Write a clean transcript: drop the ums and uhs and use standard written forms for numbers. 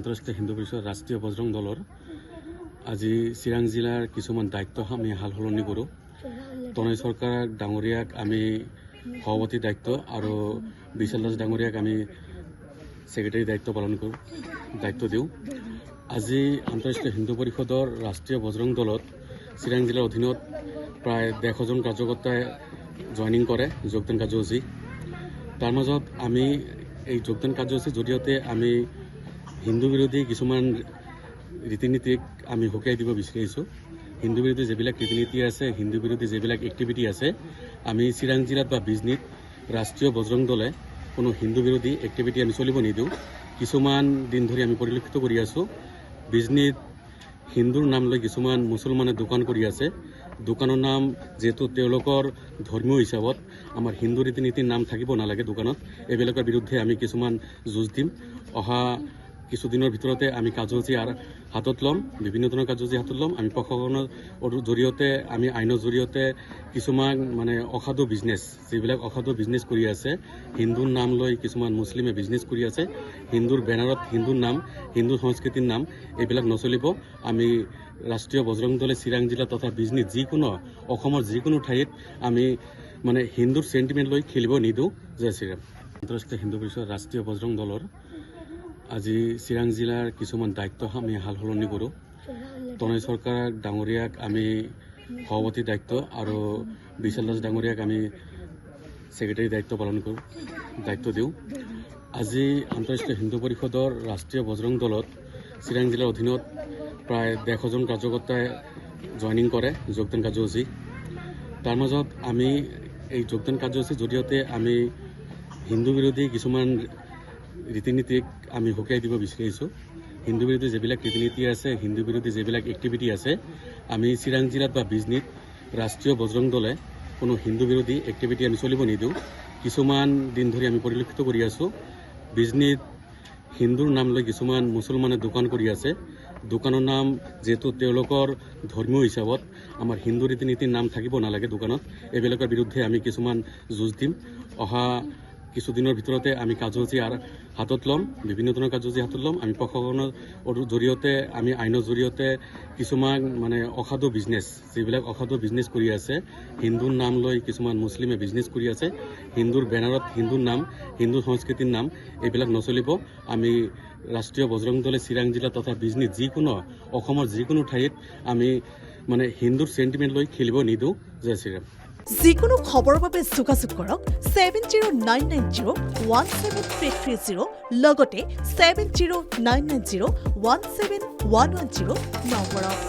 আন্তঃৰাষ্ট্ৰীয় হিন্দু পৰিষদ ৰাষ্ট্ৰীয় বজৰং দলৰ আজি চিৰাং জিলাৰ কিছুমান দায়িত্ব আমি হাল সলনি কৰোঁ। তনয় চৰকাৰ ডাঙৰীয়াক আমি সভাপতি দায়িত্ব আৰু বিশাল দাস ডাঙৰীয়াক আমি ছেক্ৰেটাৰী দায়িত্ব দিওঁ। আজি আন্তঃৰাষ্ট্ৰীয় হিন্দু পৰিষদৰ ৰাষ্ট্ৰীয় বজৰং দলত চিৰাং জিলাৰ অধীনত প্ৰায় 150 জন কাৰ্যকৰ্তাই জইনিং কৰে যোগদান কাৰ্যসূচী। তাৰ মাজত আমি এই যোগদান কাৰ্যসূচীৰ জৰিয়তে আমি হিন্দু বিৰোধী কিছুমান ৰীতি নীতিক আমি সকীয়াই দিব বিচাৰিছোঁ। হিন্দু বিৰোধী যিবিলাক ৰীতি নীতি আছে, হিন্দু বিৰোধী যিবিলাক এক্টিভিটি আছে, আমি চিৰাং জিলাত বা বিজনীত ৰাষ্ট্ৰীয় বজৰং দলে কোনো হিন্দু বিৰোধী এক্টিভিটি আমি চলিব নিদিওঁ। কিছুমান দিন ধৰি আমি পৰিলক্ষিত কৰি আছোঁ, বিজনীত হিন্দুৰ নাম লৈ কিছুমান মুছলমানে দোকান কৰি আছে। দোকানৰ নাম যিহেতু তেওঁলোকৰ ধৰ্মীয় হিচাপত আমাৰ হিন্দু ৰীতি নীতিৰ নাম থাকিব নালাগে দোকানত, এইবিলাকৰ বিৰুদ্ধে আমি কিছুমান যুঁজ দিম। অহা কিছুদিনৰ ভিতৰতে আমি কাৰ্যসূচী হাতত ল'ম, বিভিন্ন ধৰণৰ কাৰ্যসূচী হাতত ল'ম। আমি প্ৰশাসনৰ জৰিয়তে, আমি আইনৰ জৰিয়তে কিছুমান অসাধু বিজনেছ, যিবিলাক অসাধু বিজনেছ কৰি আছে, হিন্দুৰ নাম লৈ কিছুমান মুছলিমে বিজনেছ কৰি আছে, হিন্দুৰ বেনাৰত হিন্দুৰ নাম, হিন্দু সংস্কৃতিৰ নাম, এইবিলাক নচলিব। আমি ৰাষ্ট্ৰীয় বজৰং দলে চিৰাং জিলা তথা বিজনীত যিকোনো অসমৰ যিকোনো ঠাইত আমি হিন্দুৰ চেণ্টিমেণ্ট লৈ খেলিব নিদিওঁ। জয় শ্ৰীৰাম। আন্তঃৰাষ্ট্ৰীয় হিন্দু পৰিষদ ৰাষ্ট্ৰীয় বজৰং দলৰ আজি চিৰাং জিলাৰ কিছুমান দায়িত্ব আমি হাল সলনি কৰোঁ। তনয় চৰকাৰ ডাঙৰীয়াক আমি সভাপতি দায়িত্ব আৰু বিশাল দাস ডাঙৰীয়াক আমি ছেক্ৰেটাৰী দায়িত্ব দিওঁ। আজি আন্তঃৰাষ্ট্ৰীয় হিন্দু পৰিষদৰ ৰাষ্ট্ৰীয় বজৰং দলত চিৰাং জিলাৰ অধীনত প্ৰায় 150 জন কাৰ্যকৰ্তাই জইনিং কৰে যোগদান কাৰ্যসূচী। তাৰ মাজত আমি এই যোগদান কাৰ্যসূচীৰ জৰিয়তে আমি হিন্দু বিৰোধী কিছুমান ৰীতি নীতিক আমি সকীয়াই দিব বিচাৰিছোঁ। হিন্দু বিৰোধী যিবিলাক ৰীতি নীতি আছে, হিন্দু বিৰোধী যিবিলাক এক্টিভিটি আছে, আমি চিৰাং জিলাত বা বিজনীত ৰাষ্ট্ৰীয় বজৰং দলে কোনো হিন্দু বিৰোধী এক্টিভিটি আমি চলিব নিদিওঁ। কিছুমান দিন ধৰি আমি পৰিলক্ষিত কৰি আছোঁ, বিজনীত হিন্দুৰ নাম লৈ কিছুমান মুছলমানে দোকান কৰি আছে। দোকানৰ নাম যিহেতু তেওঁলোকৰ ধৰ্মীয় হিচাপত আমাৰ হিন্দু ৰীতি নীতিৰ নাম থাকিব নালাগে দোকানত, এইবিলাকৰ বিৰুদ্ধে আমি কিছুমান যুঁজ দিম। অহা কিছুদিনৰ ভিতৰতে আমি কাৰ্যসূচী হাতত ল'ম, বিভিন্ন ধৰণৰ কাৰ্যসূচী হাতত ল'ম। আমি প্ৰশাসনৰ জৰিয়তে, আমি আইনৰ জৰিয়তে কিছুমান অসাধু বিজনেছ, যিবিলাক অসাধু বিজনেছ কৰি আছে, হিন্দুৰ নাম লৈ কিছুমান মুছলিমে বিজনেছ কৰি আছে, হিন্দুৰ বেনাৰত হিন্দুৰ নাম, হিন্দু সংস্কৃতিৰ নাম, এইবিলাক নচলিব। আমি ৰাষ্ট্ৰীয় বজৰং দলে চিৰাং জিলা তথা বিজনীত যিকোনো অসমৰ যিকোনো ঠাইত আমি হিন্দুৰ চেণ্টিমেণ্ট লৈ খেলিব নিদিওঁ। জয় শ্ৰীৰাম। যিকোনো খবৰৰ বাবে যোগাযোগ কৰক 7099017330 লগতে 7099017110 নম্বৰত।